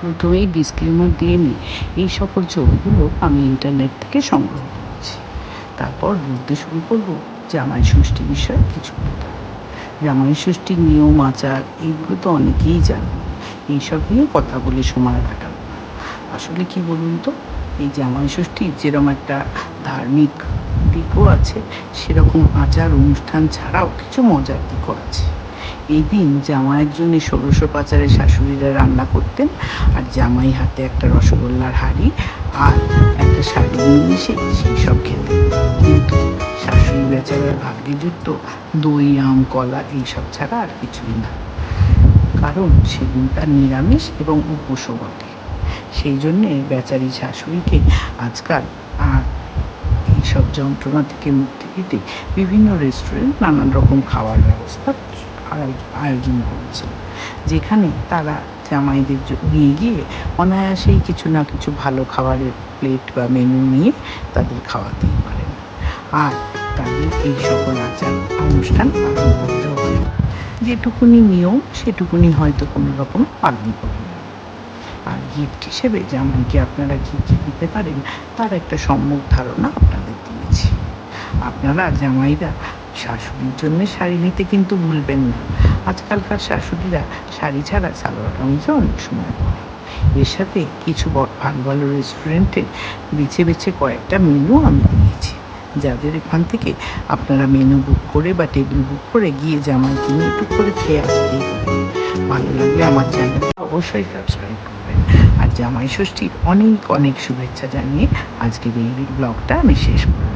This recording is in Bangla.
প্রথমেই ডিসক্লেমার দিয়ে নিই, এই সকল ছবিগুলো আমি ইন্টারনেট থেকে সংগ্রহ করেছি। তারপর বলতে শুরু করবো জামাই ষষ্ঠী বিষয়ে কিছু কথা। জামাই ষষ্ঠীর নিয়ম আচার এইগুলো তো অনেকেই জানেন, এইসব নিয়ে কথা বলে সময় কাটাবো না। আসলে কি বলুন তো, এই জামাই ষষ্ঠীর যেরকম একটা ধার্মিক দিকও আছে, সেরকম আচার অনুষ্ঠান ছাড়াও কিছু মজার দিকও আছে। এই দিন জামাইয়ের জন্য ষোড়শ পাচারের শাশুড়িরা রান্না করতেন, আর জামাই হাতে একটা রসগোল্লার হাঁড়ি আর একটা শাড়ি নিয়ে এসে সেই সব খেতেন। কিন্তু শাশুড়ি বেচারার ভাগ্যে যুক্ত দই আম কলা এইসব ছাড়া আর কিছুই না, কারণ সেদিন তার নিরামিষ এবং উপোসও বটে। সেই জন্যে বেচারি শাশুড়িকে আজকাল আর এইসব যন্ত্রণা থেকে মুক্তি দিতে বিভিন্ন রেস্টুরেন্ট নানান রকম খাওয়ার ব্যবস্থা আয়োজন করেছে, যেখানে তারা জামাইদের নিয়ে গিয়ে অনায়াসেই কিছু না কিছু ভালো খাবারের প্লেট বা মেনু নিয়ে তাদের খাওয়াতেই পারেন। আর তাদের এই সকল আচার অনুষ্ঠান পালন করতেও হয়, যেটুকুনি নিয়ম সেটুকুনি হয়তো কোনো রকম পালন করবে। আর গিফট হিসেবে জামাইকে আপনারা কী কী দিতে পারেন তার একটা সম্যক ধারণা আপনাদের দিয়েছি। আপনারা জামাইরা শাশুড়ির জন্য শাড়ি নিতে কিন্তু ভুলবেন না। আজকালকার শাশুড়িরা শাড়ি ছাড়া সালোয়ার কামিজও অনেক সময় পরে। এর সাথে কিছু ভালো ভালো রেস্টুরেন্টে বেছে বেছে কয়েকটা মেনু আমি দিয়েছি, যাদের এখান থেকে আপনারা মেনু বুক করে বা টেবিল বুক করে গিয়ে জামাইকে নিয়ে একটু করে খেয়ে আসতেই পারেন। ভালো লাগলে আমার চ্যানেলটা অবশ্যই সাবস্ক্রাইব করবেন। আর জামাই ষষ্ঠীর অনেক অনেক শুভেচ্ছা জানিয়ে আজকের এই ব্লগটা আমি শেষ করলাম।